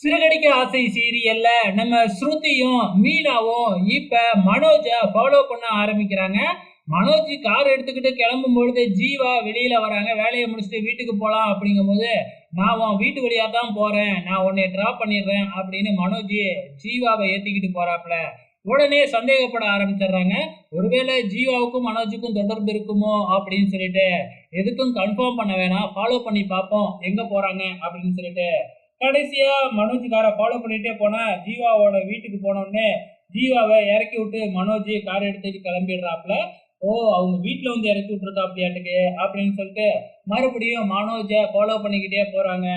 சிறகடிக்க ஆசை சீரியல்ல நம்ம ஸ்ருதியும் மீனாவும் இப்ப மனோஜ ஃபாலோ பண்ண ஆரம்பிக்கிறாங்க. மனோஜ் கார் எடுத்துக்கிட்டு கிளம்பும் பொழுது ஜீவா வெளியில வராங்க. வேலையை முடிச்சுட்டு வீட்டுக்கு போலாம் அப்படிங்கும்போது, நான் உன் வீட்டு வழியா தான் போறேன். நான் உன்னை டிராப் பண்ணிடுறேன் அப்படின்னு மனோஜ் ஜீவாவை ஏத்திக்கிட்டு போறாப்ல. உடனே சந்தேகப்பட ஆரம்பிச்சிடுறாங்க. ஒருவேளை ஜீவாவுக்கும் மனோஜுக்கும் தொடர்பு இருக்குமோ அப்படின்னு சொல்லிட்டு, எதுக்கும் கன்ஃபார்ம் பண்ண வேணாம். ஃபாலோ பண்ணி பார்ப்போம். எங்க போறாங்க அப்படின்னு சொல்லிட்டு கடைசியா மனோஜ் காரை ஃபாலோ பண்ணிட்டே போனா ஜீவாவோட வீட்டுக்கு போன உடனே ஜீவாவை இறக்கி விட்டு மனோஜ் கார் எடுத்துட்டு கிளம்பிடுறாப்ல. ஓ, அவங்க வீட்டுல வந்து இறக்கி விட்டுருக்காப்லையாட்டுக்கு அப்படின்னு சொல்லிட்டு மறுபடியும் மனோஜை ஃபாலோ பண்ணிக்கிட்டே போறாங்க.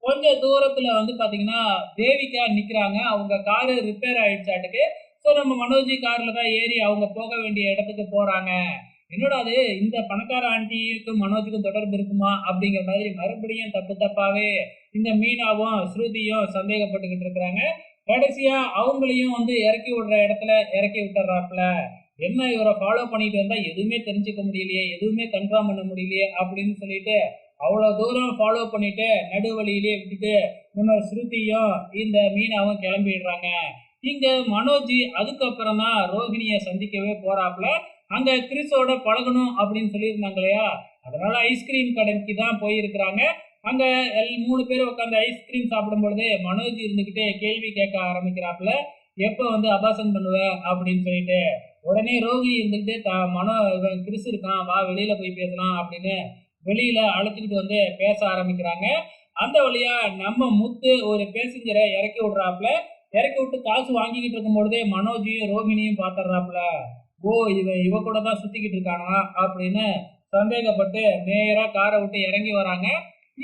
கொஞ்ச தூரத்துல வந்து பாத்தீங்கன்னா தேவிகா நிக்கிறாங்க. அவங்க காரு ரிப்பேர் ஆயிடுச்சாட்டுக்கு. ஸோ நம்ம மனோஜ் கார்ல தான் ஏறி அவங்க போக வேண்டிய இடத்துக்கு போறாங்க. என்னடா அது, இந்த பணக்கார ஆண்டிக்கும் மனோஜுக்கும் தொடர்பு இருக்குமா அப்படிங்கிற மாதிரி மறுபடியும் தப்பு தப்பாவே இந்த மீனாவும் ஸ்ருதியும் சந்தேகப்பட்டுக்கிட்டு இருக்கிறாங்க. கடைசியா அவங்களையும் வந்து இறக்கி விடுற இடத்துல இறக்கி விட்டுறாப்புல. என்ன இவரை ஃபாலோ பண்ணிட்டு வந்தா எதுவுமே தெரிஞ்சுக்க முடியலையே, எதுவுமே கன்ஃபார்ம் பண்ண முடியலையே அப்படின்னு சொல்லிட்டு அவ்வளவு தூரம் ஃபாலோ பண்ணிட்டு நடுவழியிலேயே விட்டுட்டு நம்ம ஸ்ருதியும் இந்த மீனாவும் கிளம்பிடுறாங்க. இங்க மனோஜ் அதுக்கப்புறம் தான் ரோகிணியை சந்திக்கவே போறாப்புல. அங்க கிறிஸோட பழகணும் அப்படின்னு சொல்லியிருந்தாங்க இல்லையா, அதனால ஐஸ்கிரீம் கடைக்கு தான் போயிருக்கிறாங்க. அங்க 3 பேர் உட்காந்து ஐஸ்கிரீம் சாப்பிடும் பொழுது மனோஜ் இருந்துகிட்டே கேள்வி கேட்க ஆரம்பிக்கிறாப்புல. எப்ப வந்து அபாசன் பண்ணுவ அப்படின்னு சொல்லிட்டு. உடனே ரோகிணி இருந்துகிட்டு இவன் கிறிஸ் இருக்கான், வா வெளியில போய் பேசலாம் அப்படின்னு வெளியில அழைச்சிக்கிட்டு வந்து பேச ஆரம்பிக்கிறாங்க. அந்த வழியா நம்ம முத்து ஒரு பேசஞ்சரை இறக்கி விடுறாப்புல. இறக்கி விட்டு காசு வாங்கிக்கிட்டு இருக்கும் பொழுதே மனோஜையும் ரோகிணியும் பாத்துறாப்புல. ஓ, இவ கூட தான் சுத்திக்கிட்டு இருக்கானா அப்படின்னு சந்தேகப்பட்டு நேரா காரை விட்டு இறங்கி வராங்க.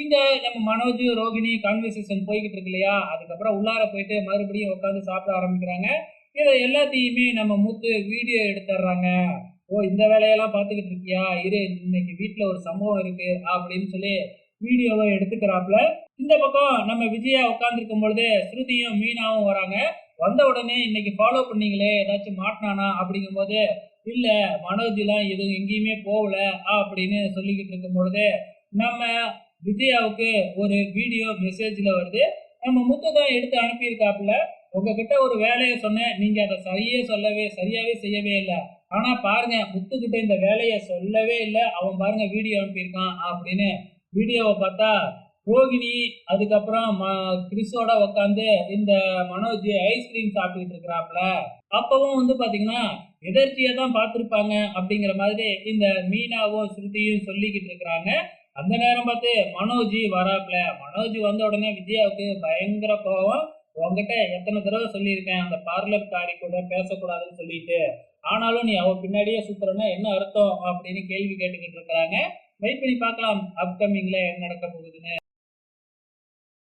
இங்க நம்ம மனோஜ் ரோகிணி கான்வர்சேஷன் போய்கிட்டு இருக்கு இல்லையா, அதுக்கப்புறம் உள்ளார போயிட்டு மறுபடியும் உட்காந்து சாப்பிட ஆரம்பிக்கிறாங்க. இதை எல்லாத்தையுமே நம்ம மூத்து வீடியோ எடுத்துடுறாங்க. ஓ, இந்த வேலையெல்லாம் பார்த்துக்கிட்டு இருக்கியா, இரு இன்னைக்கு வீட்டுல ஒரு சம்பவம் இருக்கு அப்படின்னு சொல்லி வீடியோவை எடுத்துக்கிறாப்புல. இந்த பக்கம் நம்ம விஜயா உட்காந்துருக்கும் பொழுது ஸ்ருதியும் மீனாவும் வராங்க. வந்த உடனே இன்னைக்கு ஃபாலோ பண்ணீங்களே, ஏதாச்சும் மாட்டினானா அப்படிங்கும் போது, இல்ல மனோஜ் எல்லாம் எதுவும் எங்கேயுமே போகல அப்படின்னு சொல்லிக்கிட்டு இருக்கும் பொழுது நம்ம விஜயாவுக்கு ஒரு வீடியோ மெசேஜ்ல வருது. நம்ம முத்து தான் எடுத்து அனுப்பியிருக்காப்புல. உங்ககிட்ட ஒரு வேலையை சொன்னேன், நீங்க அதை சரியாவே செய்யவே இல்லை. ஆனா பாருங்க, முத்துக்கிட்ட இந்த வேலையை சொல்லவே இல்லை, அவன் பாருங்க வீடியோ அனுப்பியிருக்கான் அப்படின்னு. வீடியோவை பார்த்தா ரோகிணி அதுக்கப்புறம் கிறிஸோட உட்காந்து இந்த மனோஜ் ஐஸ்கிரீம் சாப்பிட்டுட்டு இருக்கிறாப்புல. அப்பவும் வந்து பாத்தீங்கன்னா எதர்ச்சியா தான் பார்த்திருப்பாங்க அப்படிங்கிற மாதிரி இந்த மீனாவும் ஸ்ருதியும் சொல்லிக்கிட்டு இருக்கிறாங்க. அந்த நேரம் பார்த்து மனோஜ் வராப்புல. மனோஜ் வந்த உடனே விஜயாவுக்கு பயங்கர கோவம். உங்ககிட்ட எத்தனை தடவை சொல்லியிருக்கேன் அந்த பார்லர் காரி கூட பேசக்கூடாதுன்னு சொல்லிட்டு, ஆனாலும் நீ அவ பின்னாடியே சுத்துறன்னா என்ன அர்த்தம் அப்படின்னு கேள்வி கேட்டுக்கிட்டு இருக்கிறாங்க. வெயிட் பண்ணி பார்க்கலாம் அப்கமிங்ல என்ன நடக்க போகுதுன்னு.